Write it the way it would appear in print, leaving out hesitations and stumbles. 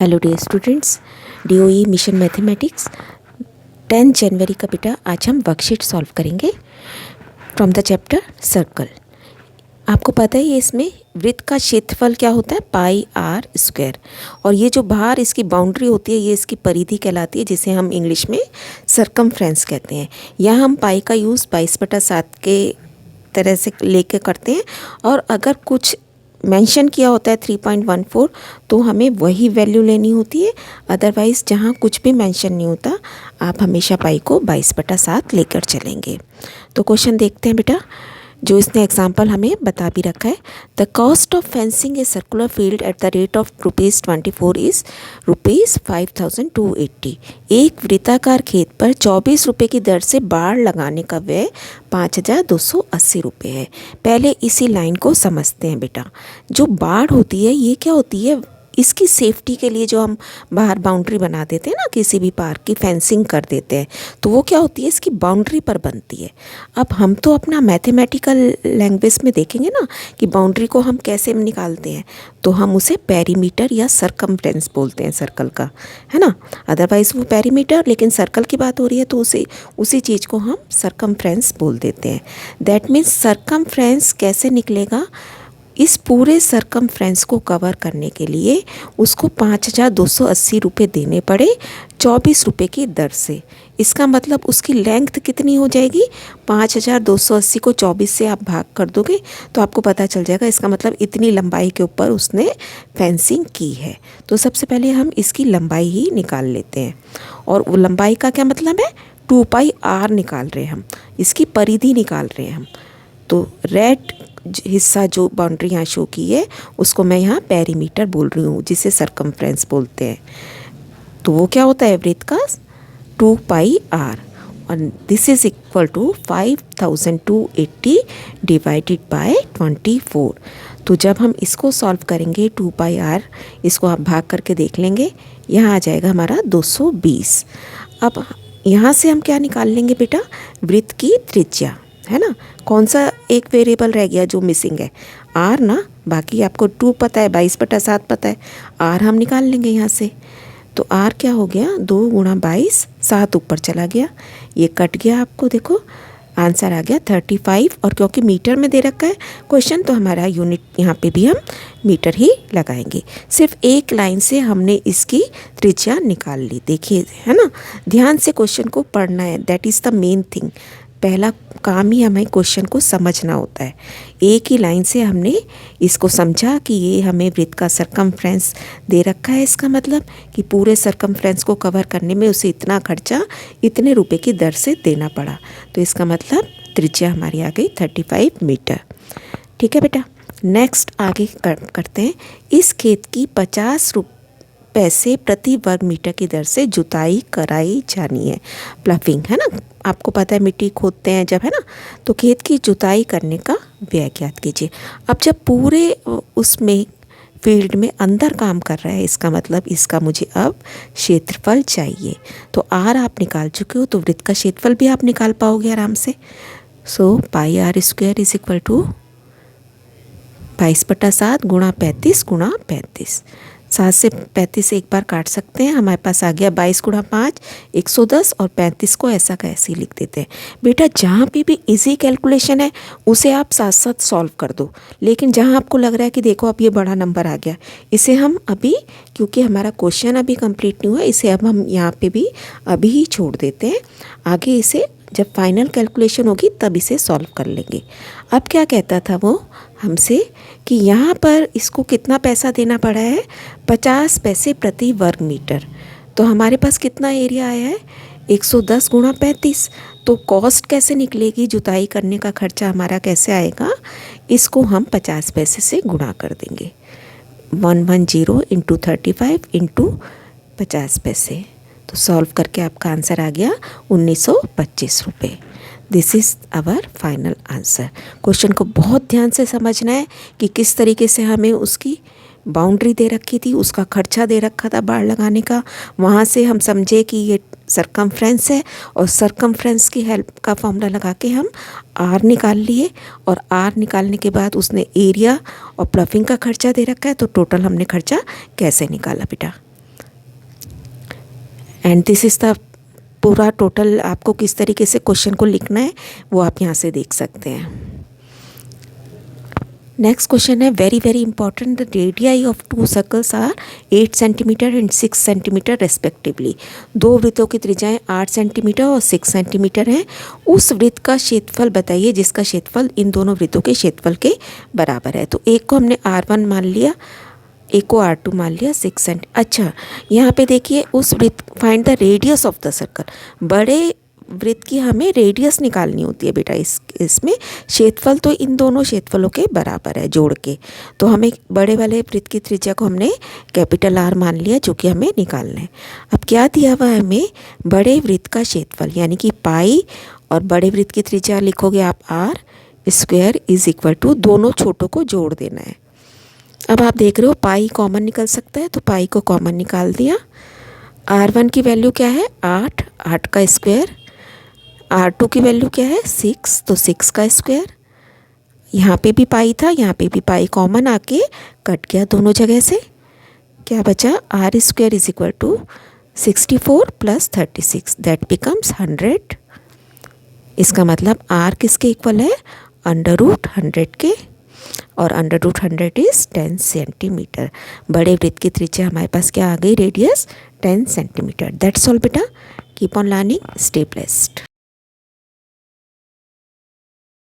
Hello dear students, DOE mission mathematics 10 जनवरी का बेटा आज हम वर्कशीट सॉल्व करेंगे फ्रॉम द चैप्टर सर्कल। आपको पता है ये इसमें वृत्त का क्षेत्रफल क्या होता है, पाई आर स्क्वायर, और ये जो बाहर इसकी बाउंड्री होती है ये इसकी परिधि कहलाती है, जिसे हम इंग्लिश में सरकमफ्रेंस कहते हैं। यहाँ हम पाई का यूज़ 22/7 के तरह से लेके करते हैं, और अगर कुछ मेंशन किया होता है 3.14 तो हमें वही वैल्यू लेनी होती है। अदरवाइज़ जहाँ कुछ भी मेंशन नहीं होता आप हमेशा पाई को 22/7 लेकर चलेंगे। तो क्वेश्चन देखते हैं बेटा, जो इसने एग्जाम्पल हमें बता भी रखा है। The cost of fencing a circular field at the rate of ₹24 is ₹5,280। एक वृत्ताकार खेत पर 24 रुपये की दर से बाड़ लगाने का व्यय 5,280 रुपये है। पहले इसी लाइन को समझते हैं बेटा। जो बाड़ होती है ये क्या होती है, इसकी सेफ्टी के लिए जो हम बाहर बाउंड्री बना देते हैं ना, किसी भी पार्क की फेंसिंग कर देते हैं, तो वो क्या होती है, इसकी बाउंड्री पर बनती है। अब हम तो अपना मैथमेटिकल लैंग्वेज में देखेंगे ना कि बाउंड्री को हम कैसे निकालते हैं, तो हम उसे पेरीमीटर या सरकमफ्रेंस बोलते हैं सर्कल का, है ना। अदरवाइज़ वो पेरीमीटर, लेकिन सर्कल की बात हो रही है तो उसी चीज़ को हम सरकमफ्रेंस बोल देते हैं। दैट मीन्स सरकमफ्रेंस कैसे निकलेगा, इस पूरे सरकमफ्रेंस को कवर करने के लिए उसको 5,280 रुपये देने पड़े 24 रुपये की दर से। इसका मतलब उसकी लेंथ कितनी हो जाएगी, 5,280 को 24 से आप भाग कर दोगे तो आपको पता चल जाएगा। इसका मतलब इतनी लंबाई के ऊपर उसने फेंसिंग की है। तो सबसे पहले हम इसकी लंबाई ही निकाल लेते हैं, और वो लंबाई का क्या मतलब है, 2πr निकाल रहे हैं हम, इसकी परिधि निकाल रहे हैं हम। तो रेड हिस्सा जो बाउंड्री यहाँ शो की है उसको मैं यहाँ पेरीमीटर बोल रही हूँ, जिसे सरकमफ्रेंस बोलते हैं। तो वो क्या होता है, वृत्त का 2πr, और this is equal to 5,280 divided by 24। तो जब हम इसको सॉल्व करेंगे 2πr, इसको आप भाग करके देख लेंगे, यहाँ आ जाएगा हमारा 220। अब यहाँ से हम क्या निकाल लेंगे बेटा, वृत्त की त्रिज्या, है ना। कौन सा एक वेरिएबल रह गया जो मिसिंग है, आर ना। बाकी आपको 2 पता है, 22/7 पता है, आर हम निकाल लेंगे यहाँ से। तो आर क्या हो गया, 2 × 22, 7 ऊपर चला गया, ये कट गया, आपको देखो आंसर आ गया 35। और क्योंकि मीटर में दे रखा है क्वेश्चन, तो हमारा यूनिट यहाँ पे भी हम मीटर ही लगाएंगे। सिर्फ एक लाइन से हमने इसकी त्रिज्या निकाल ली, देखिए, है ना। ध्यान से क्वेश्चन को पढ़ना है, that is the main thing. पहला काम ही हमें क्वेश्चन को समझना होता है। एक ही लाइन से हमने इसको समझा कि ये हमें वृत्त का सरकमफ्रेंस दे रखा है, इसका मतलब कि पूरे सरकमफ्रेंस को कवर करने में उसे इतना खर्चा इतने रुपए की दर से देना पड़ा। तो इसका मतलब त्रिज्या हमारी आ गई 35 मीटर। ठीक है बेटा, नेक्स्ट आगे करते हैं। इस खेत की 50 पैसे प्रति वर्ग मीटर की दर से जुताई कराई जानी है। प्लफिंग, है ना, आपको पता है मिट्टी खोदते हैं जब, है ना। तो खेत की जुताई करने का व्यय ज्ञात कीजिए। अब जब पूरे उसमें फील्ड में अंदर काम कर रहा है, इसका मतलब इसका मुझे अब क्षेत्रफल चाहिए। तो आर आप निकाल चुके हो, तो वृत्त का क्षेत्रफल भी आप निकाल पाओगे आराम से। सो πr² इज इक्वल टू 22/7 × 35 × 35। 7 से 35 एक बार काट सकते हैं, हमारे पास आ गया 22 × 5 110, और 35 को ऐसा का ऐसे ही लिख देते हैं। बेटा जहाँ पे भी इजी कैलकुलेशन है उसे आप साथ साथ सॉल्व कर दो, लेकिन जहाँ आपको लग रहा है कि देखो अब ये बड़ा नंबर आ गया, इसे हम अभी, क्योंकि हमारा क्वेश्चन अभी कंप्लीट नहीं हुआ, इसे अब हम यहाँ पे भी अभी ही छोड़ देते हैं। आगे इसे जब फाइनल कैलकुलेशन होगी तब इसे सॉल्व कर लेंगे। अब क्या कहता था वो हमसे कि यहाँ पर इसको कितना पैसा देना पड़ा है, 50 पैसे प्रति वर्ग मीटर। तो हमारे पास कितना एरिया आया है, 110 × 35। तो कॉस्ट कैसे निकलेगी, जुताई करने का खर्चा हमारा कैसे आएगा, इसको हम 50 पैसे से गुणा कर देंगे। 110 × 35 × 50 पैसे। तो सॉल्व करके आपका आंसर आ गया 1,925 रुपये। This is our final answer. Question को बहुत ध्यान से समझना है कि किस तरीके से हमें उसकी बाउंड्री दे रखी थी, उसका खर्चा दे रखा था बाड़ लगाने का, वहाँ से हम समझे कि ये सरकमफ्रेंस है, और सरकमफ्रेंस की हेल्प का फॉर्मूला लगा के हम आर निकाल लिए, और आर निकालने के बाद उसने एरिया और प्लफिंग का खर्चा दे रखा है, तो टोटल हमने खर्चा कैसे निकाला बेटा। एंड दिस इज़ द पूरा टोटल। आपको किस तरीके से क्वेश्चन को लिखना है वो आप यहाँ से देख सकते हैं। नेक्स्ट क्वेश्चन है very very important, the radii of two circles are 8 centimetre and 6 centimetre respectively. दो वृत्तों की त्रिज्याएं 8 सेंटीमीटर और 6 सेंटीमीटर हैं। उस वृत्त का क्षेत्रफल बताइए जिसका क्षेत्रफल इन दोनों वृत्तों के क्षेत्रफल के बराबर है। तो एक को हमने R1 मान लिया, एक को R2 मान लिया 6 सेंट। अच्छा, यहाँ पे देखिए उस वृत्त, find the radius of the circle. बड़े वृत्त की हमें रेडियस निकालनी होती है बेटा। इसमें क्षेत्रफल तो इन दोनों क्षेत्रफलों के बराबर है जोड़ के। तो हमें बड़े वाले वृत्त की त्रिज्या को हमने कैपिटल R मान लिया जो कि हमें निकालना है। अब क्या दिया हुआ है हमें, बड़े वृत्त का क्षेत्रफल यानी कि पाई, और बड़े वृत्त की त्रिज्या लिखोगे आप R² इज इक्वल टू, दोनों छोटों को जोड़ देना है। अब आप देख रहे हो पाई कॉमन निकल सकता है, तो पाई को कॉमन निकाल दिया। R1 की वैल्यू क्या है 8, 8 का स्क्वायर। R2 की वैल्यू क्या है 6, तो 6 का स्क्वायर। यहाँ पे भी पाई था, यहाँ पे भी पाई कॉमन आके कट गया दोनों जगह से। क्या बचा, R² is equal to 64 plus 36, that becomes 100। इसका मतलब R किसके इक्वल है, √100 के, और √100 इज 10 सेंटीमीटर। बड़े वृत्त की त्रिज्या हमारे पास क्या आ गई, रेडियस 10 सेंटीमीटर। दैट्स ऑल बेटा, keep on learning, stay blessed.